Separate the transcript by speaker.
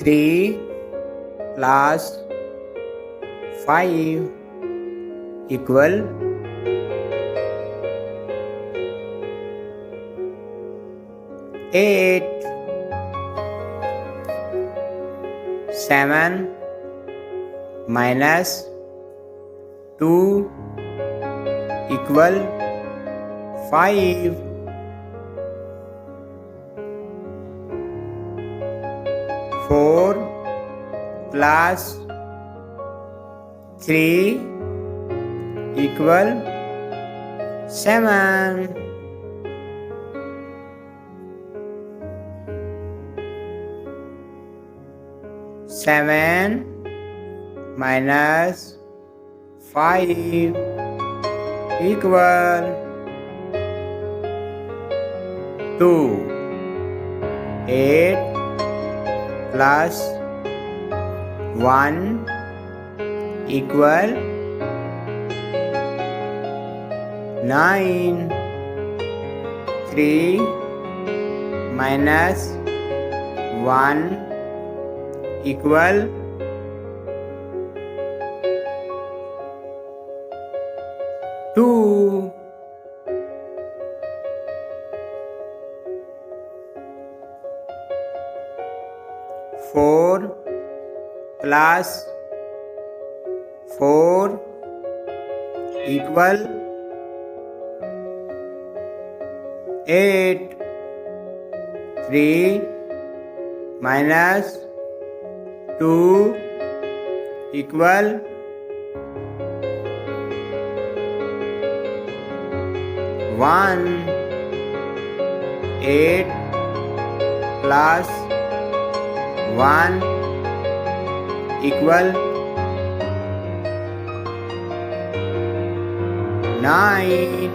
Speaker 1: 3 plus 5 equal 8. 7 minus 2 equal 5. 4 plus 3 equal 7. 7 minus 5 equal 2. 8 plus 1 equal 9. 3 minus 1 equal 2. 4 plus 4 equal 8. 3 minus 2 equal 1. 8 plus 1 equal 9.